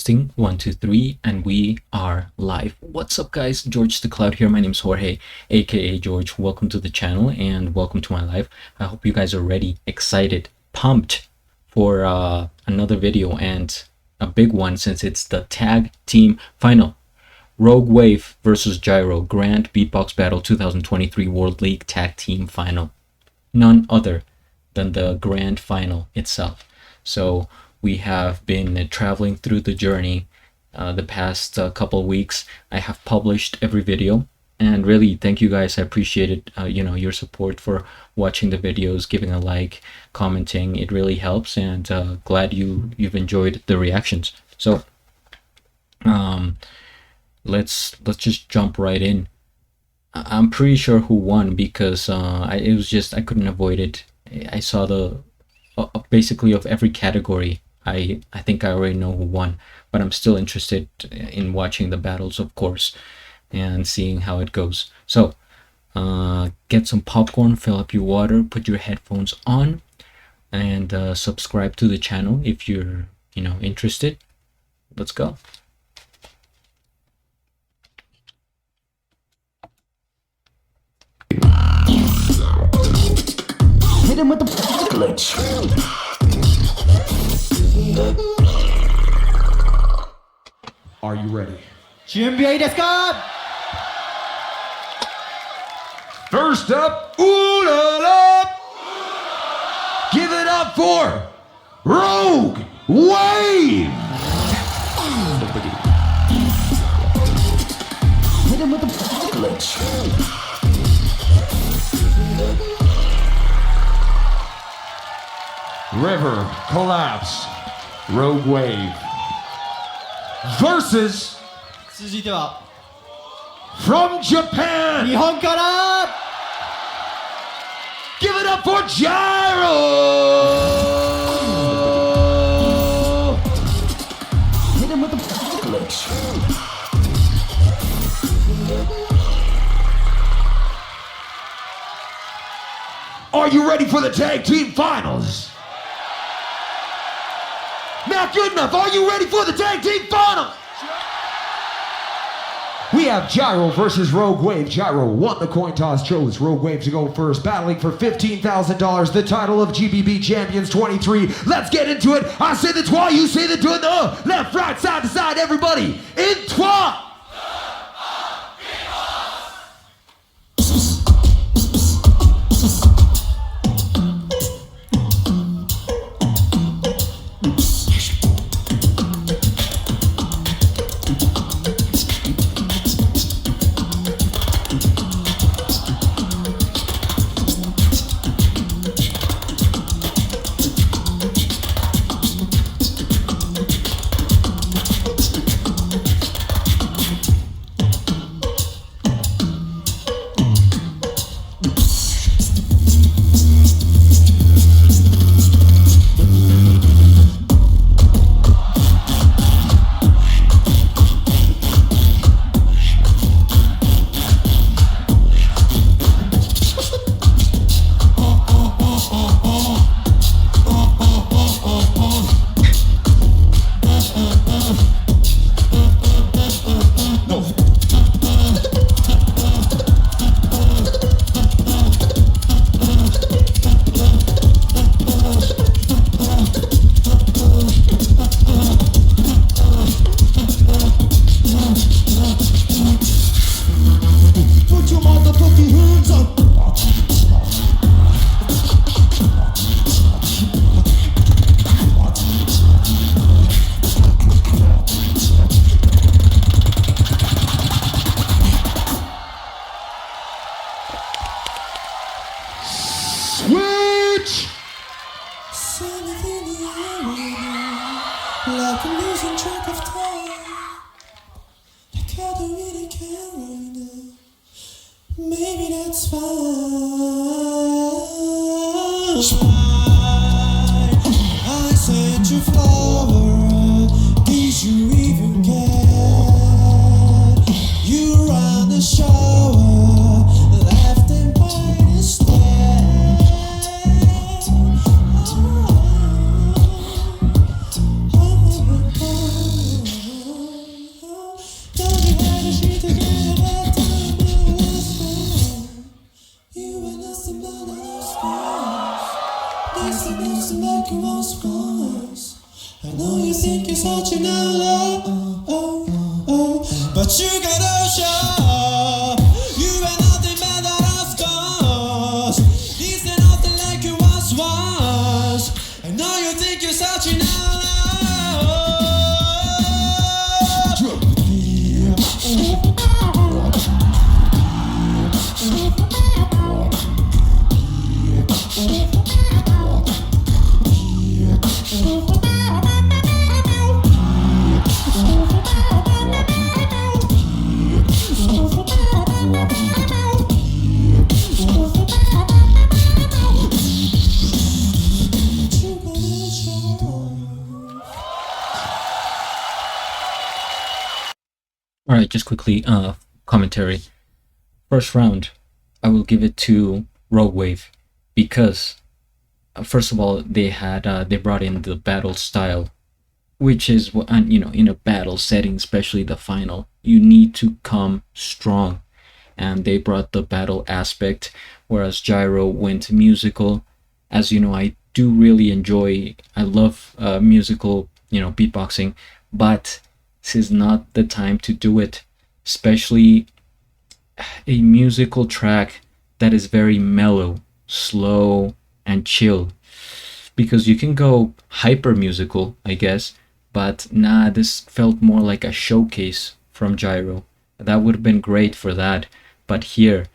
Testing 1 2 3, and we are live. What's up, guys? George the Cloud here. My name is Jorge, aka George. Welcome to the channel and welcome to my live. I hope you guys are ready, excited, pumped for another video, and a big one since it's the tag team final. Rogue Wave versus Jairo Grand Beatbox Battle 2023 World League Tag Team Final. None other than the grand final itself. So we have been traveling through the journey the past couple weeks. I have published every video, and really thank you guys. I appreciate it, your support for watching the videos, giving a like, commenting. It really helps, and glad you've enjoyed the reactions. So let's just jump right in. I'm pretty sure who won because I couldn't avoid it. I saw the basically of every category. I think I already know who won, but I'm still interested in watching the battles, of course, and seeing how it goes. So get some popcorn, fill up your water, put your headphones on, and subscribe to the channel if you're interested. Let's go. Hit him with the glitch. Are you ready? 準備はいいですか? First up, ooh la la! Give it up for Rogue Wave! Hit him with the glitch. River Collapse, Rogue Wave versus 続いては from Japan. 日本から Give it up for Jairo. Hit him with the glitch. Are you ready for the tag team finals? Not good enough. Are you ready for the tag team finals? We have Jairo versus Rogue Wave. Jairo won the coin toss, chose Rogue Wave to go first, battling for $15,000, the title of GBB Champions 23. Let's get into it. I say the trois, you say the deux. No, left, right, side to side, everybody. In trois. Switch! Like I'm losing track of time. Like I don't really care right now. Maybe that's fine. I sent you flower. Did you even care? You ran the shower. Left and by the stairs. think you're such an outlaw, but you gotta show you ain't nothing better than scars. This ain't nothing like it was. I know you think you're such an All right, just quickly, commentary. First round, I will give it to Rogue Wave because, first of all, they brought in the battle style, which is what, in a battle setting, especially the final, you need to come strong, and they brought the battle aspect, whereas Jairo went musical. As you know, I do really I love musical, beatboxing, but this is not the time to do it, especially a musical track that is very mellow, slow, and chill. Because you can go hyper musical, I guess, but nah, this felt more like a showcase from Jairo. That would have been great for that. But here,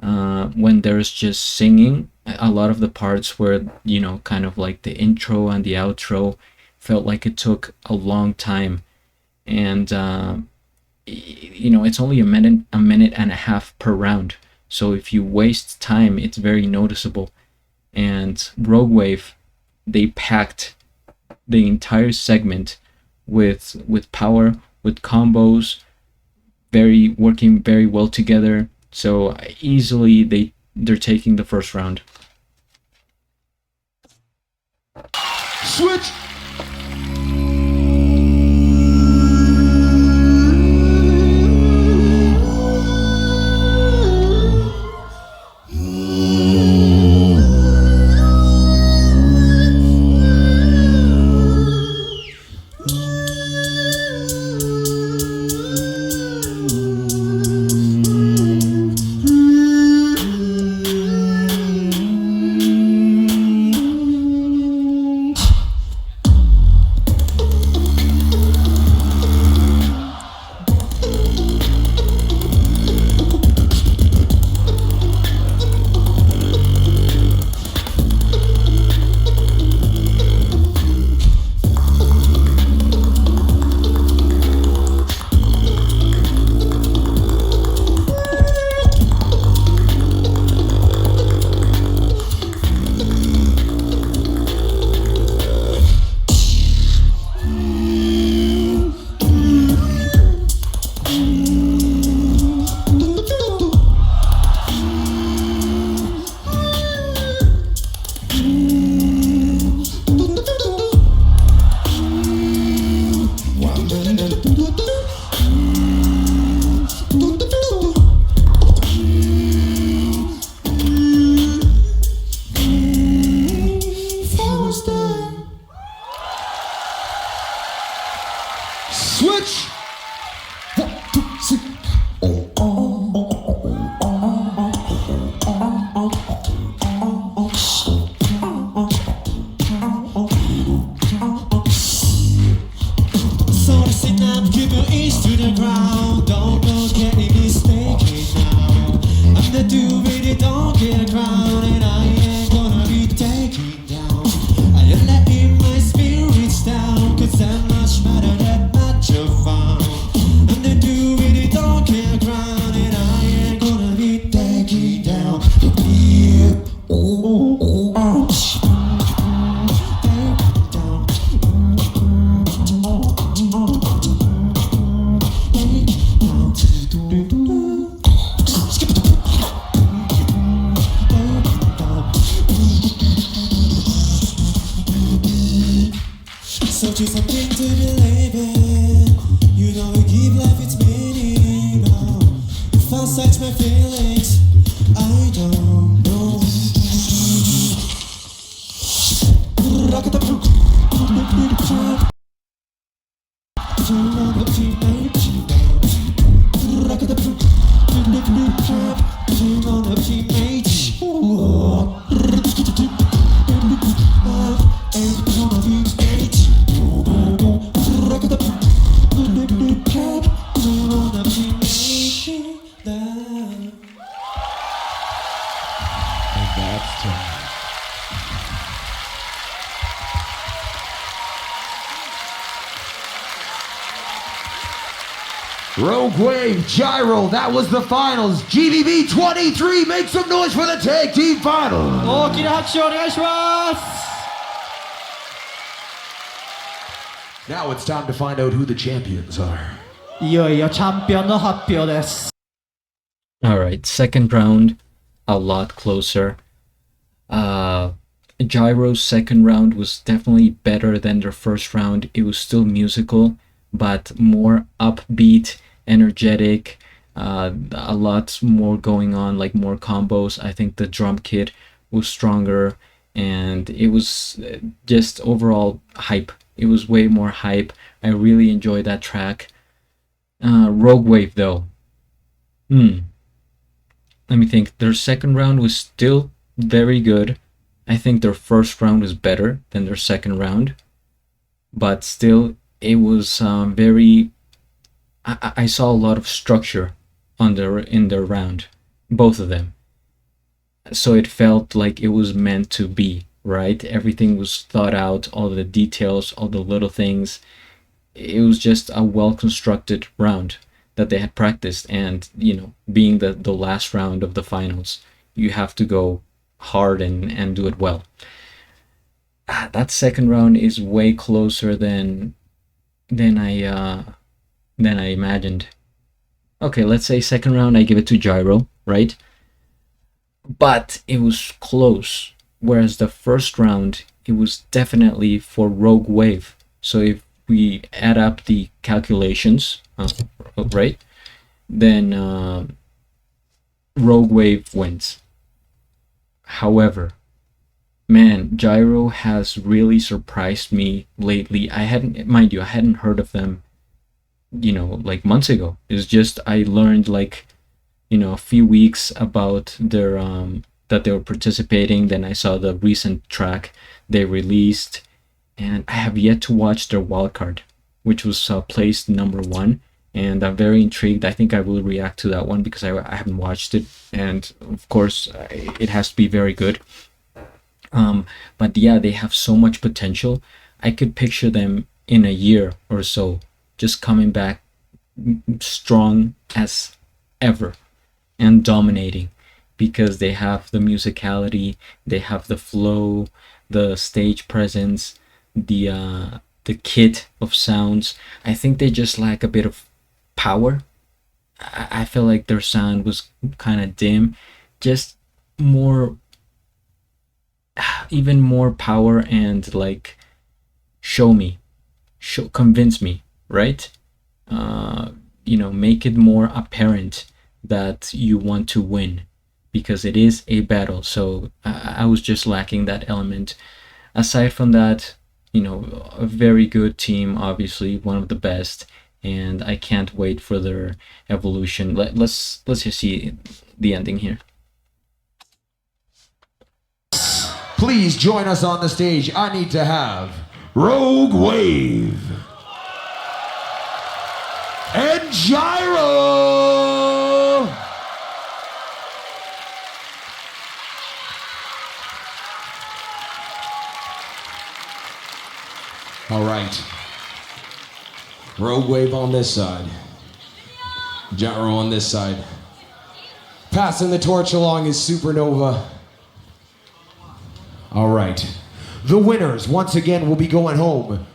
when there's just singing, a lot of the parts where, kind of like the intro and the outro felt like it took a long time. And it's only a minute and a half per round, so if you waste time, it's very noticeable. And Rogue Wave, they packed the entire segment with power, with combos, working very well together. So easily they're taking the first round. Switch. Switch. 1, 2, 3. So listen up, keep your ears to the ground. Don't get any mistaken now. I'm the dude really don't get a crown, and I ain't gonna be taken down. I am letting my spirits down, 'cause I'm much better than much of fun. I'm the dude really don't get a crown, and I ain't gonna be taken down. Yeah. Oh, oh, oh. So choose something to believe in. You know we give life its meaning. Oh, if I search my feelings, I don't know. Rock it up. Rogue Wave, Jairo, that was the finals. GBB 23, make some noise for the tag team finals. 大きな拍手をお願いします。 Now it's time to find out who the champions are. いよいよチャンピオンの発表です。 Alright, second round, a lot closer. Jairo's second round was definitely better than their first round. It was still musical, but more upbeat, energetic, a lot more going on, like more combos. I think the drum kit was stronger, and it was just overall hype. It was way more hype. I really enjoyed that track. Rogue Wave though. Let me think. Their second round was still very good. I think their first round was better than their second round. But still, it was very... I saw a lot of structure in their round. Both of them. So it felt like it was meant to be, right? Everything was thought out, all the details, all the little things. It was just a well-constructed round that they had practiced, and being the last round of the finals, you have to go hard and do it well. That second round is way closer than I imagined. Okay, let's say second round I give it to Jairo, right? But it was close, whereas the first round it was definitely for Rogue Wave. So if we add up the calculations, right, then Rogue Wave wins. However, man, Jairo has really surprised me lately. I hadn't heard of them, like months ago. It's just I learned like, a few weeks about their that they were participating. Then I saw the recent track they released, and I have yet to watch their wildcard, which was placed number 1. And I'm very intrigued. I think I will react to that one because I haven't watched it, and of course it has to be very good. But yeah, they have so much potential. I could picture them in a year or so just coming back strong as ever and dominating, because they have the musicality, they have the flow, the stage presence, the kit of sounds. I think they just lack a bit of power. I feel like their sound was kind of dim. Just even more power, and like convince me, right? Make it more apparent that you want to win, because it is a battle. So I was just lacking that element. Aside from that, a very good team, obviously one of the best, and I can't wait for their evolution. Let's just see the ending here. Please join us on the stage. I need to have Rogue Wave and Jairo. All right. Rogue Wave on this side. Jairo on this side. Passing the torch along is Supernova. All right. The winners, once again, will be going home,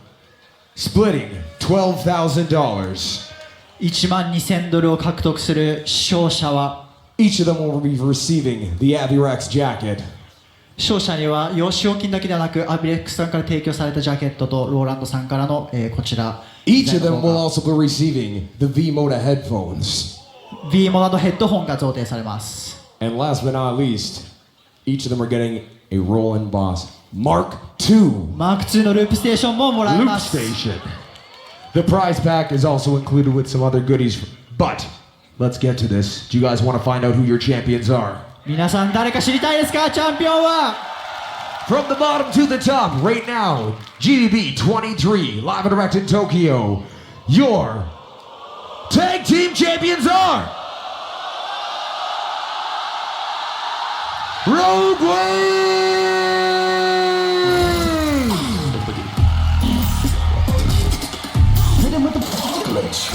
splitting $12,000. 12,000ドルを獲得する勝者は、 Each of them will be receiving the Avirex jacket. 勝者には使用金だけではなく、アビレックスさんから提供されたジャケットとローランドさんからの、こちら Each of them will also be receiving the V-Moda headphones. V モダのヘッドホンが贈呈されます。 And last but not least, each of them are getting a Roland Boss Mark II. マーク2のループステーションももらえ Loop ます。 Station. The prize pack is also included with some other goodies. But let's get to this. Do you guys want to find out who your champions are? 皆さん誰か知りたいですか？チャンピオンは From the bottom to the top, right now, GDB 23, live and direct in Tokyo. Your tag team champions are Rogue Wave! Hit him with the glitch.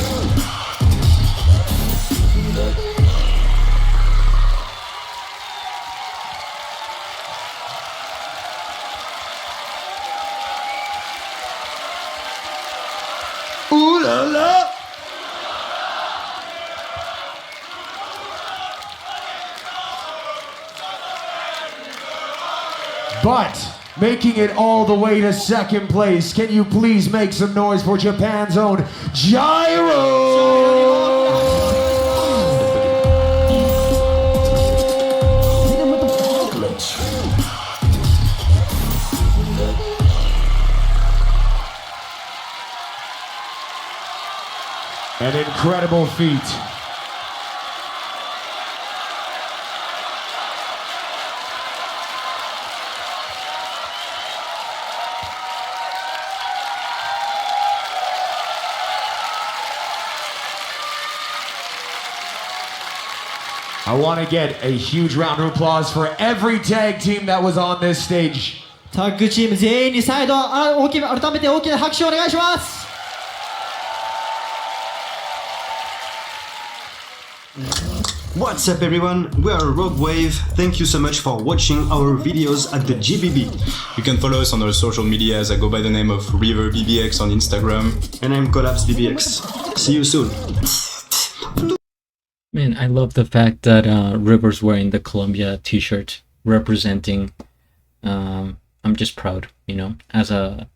But making it all the way to second place, can you please make some noise for Japan's own Jairo? An incredible feat. I want to get a huge round of applause for every tag team that was on this stage. タッグチーム全員に再度改めて大きな拍手をお願いします。What's up everyone, we are Rogue Wave. Thank you so much for watching our videos at the GBB. You can follow us on our social medias. I go by the name of River BBX on Instagram. And I'm Collapse BBX. See you soon. Man, I love the fact that River's wearing the Columbia t-shirt representing. I'm just proud, you know, as a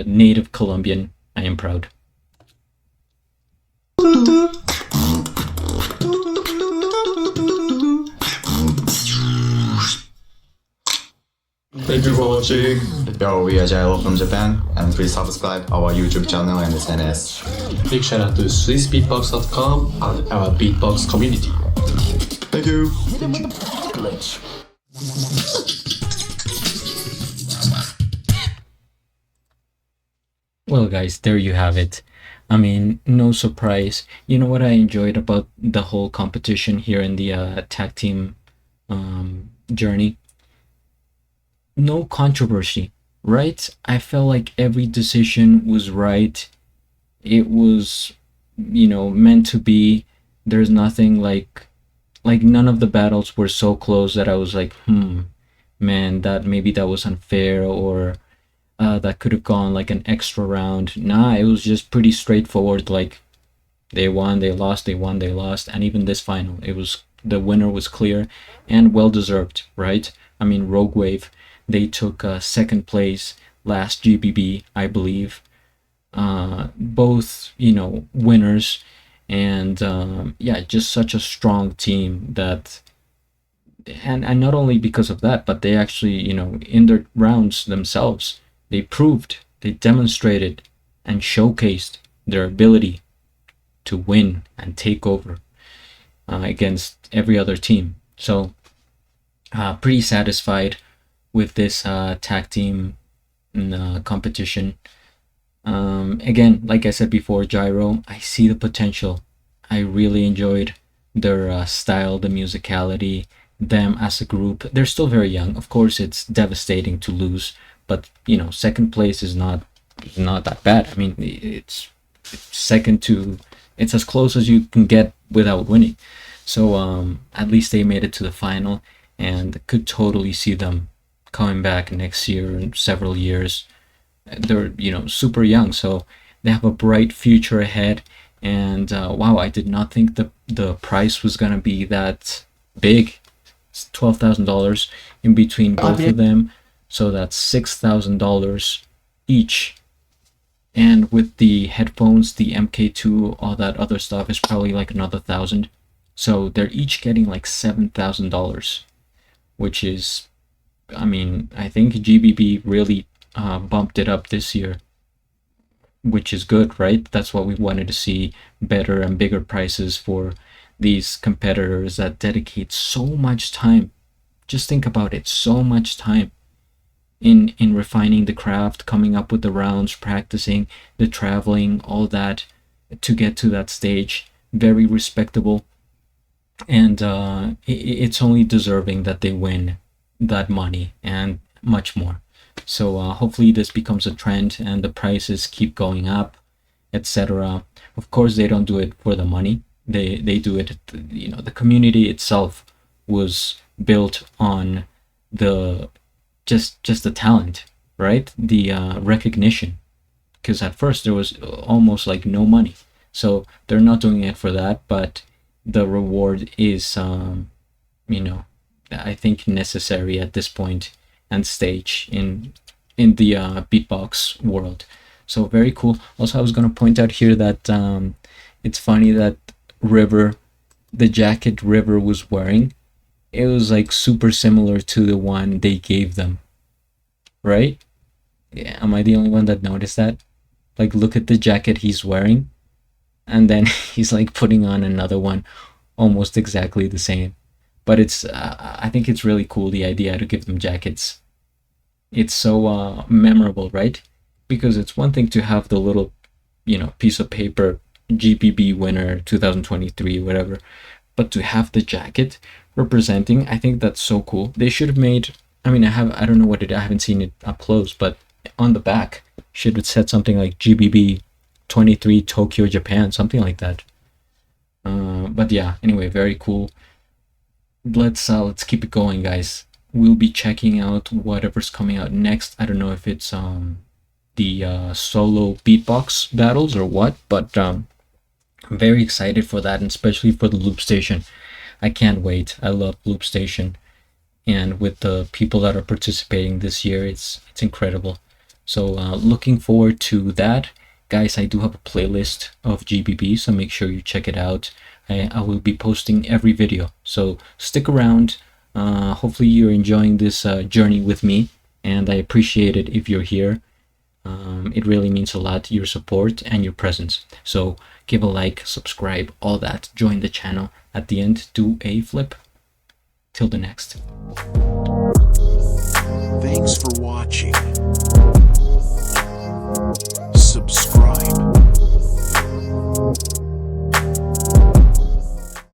native Colombian, I am proud. Thank you for watching. Yo, we are Jairo from Japan, and please subscribe our YouTube channel and SNS. Big shout out to SwissBeatBox.com and our Beatbox community. Thank you. Well, guys, there you have it. I mean, no surprise. You know what I enjoyed about the whole competition here in the tag team journey? No controversy, right? I felt like every decision was right. It was, you know, meant to be. There's nothing like none of the battles were so close that I was like, man, that maybe that was unfair, or that could have gone like an extra round. Nah, it was just pretty straightforward. Like, they won, they lost, they won, they lost. And even this final, it was, the winner was clear and well deserved, right? I mean, Rogue Wave, they took second place last GBB, I believe. Both, you know, winners, and yeah, just such a strong team that, and not only because of that, but they actually, you know, in their rounds themselves, they proved, they demonstrated and showcased their ability to win and take over against every other team. So pretty satisfied with this tag team competition. Again, like I said before, Jairo, I see the potential. I really enjoyed their style, the musicality, them as a group. They're still very young. Of course, it's devastating to lose, but you know, second place is not that bad. I mean, it's second to, it's as close as you can get without winning. So at least they made it to the final, and could totally see them coming back next year and several years. They're, you know, super young, so they have a bright future ahead. And wow, I did not think the price was gonna be that big. It's $12,000 in between both of them, so that's $6,000 each. And with the headphones, the MK2, all that other stuff is probably like another $1,000. So they're each getting like $7,000, which is, I mean, I think GBB really bumped it up this year, which is good, right? That's what we wanted to see, better and bigger prices for these competitors that dedicate so much time. Just think about it, so much time in refining the craft, coming up with the rounds, practicing, the traveling, all that to get to that stage. Very respectable, and it's only deserving that they win that money and much more. So hopefully this becomes a trend and the prices keep going up, etc. Of course, they don't do it for the money. They do it, you know, the community itself was built on the just the talent, right? The recognition, because at first there was almost like no money. So they're not doing it for that, but the reward is you know, I think necessary at this point, and stage in the beatbox world. So very cool. Also, I was gonna point out here that it's funny that the jacket River was wearing, it was like super similar to the one they gave them, right? Yeah, am I the only one that noticed that? Like, look at the jacket he's wearing, and then he's like putting on another one almost exactly the same. But it's I think it's really cool, the idea to give them jackets. It's so memorable, right? Because it's one thing to have the little, piece of paper, GPB winner 2023, whatever, but to have the jacket representing, I think that's so cool. They should have made, I don't know what I haven't seen it up close, but on the back should have said something like GBB 23 Tokyo, Japan, something like that. But yeah, anyway, very cool. Let's keep it going, guys. We'll be checking out whatever's coming out next. I don't know if it's the solo beatbox battles or what, but I'm very excited for that, and especially for the loop station. I can't wait. I love loop station, and with the people that are participating this year, it's incredible. So looking forward to that, guys. I do have a playlist of GBB, so make sure you check it out. I will be posting every video, so stick around. Hopefully you're enjoying this journey with me, and I appreciate it if you're here. It really means a lot, your support and your presence. So give a like, subscribe, all that. Join the channel. At the end, do a flip. Till the next.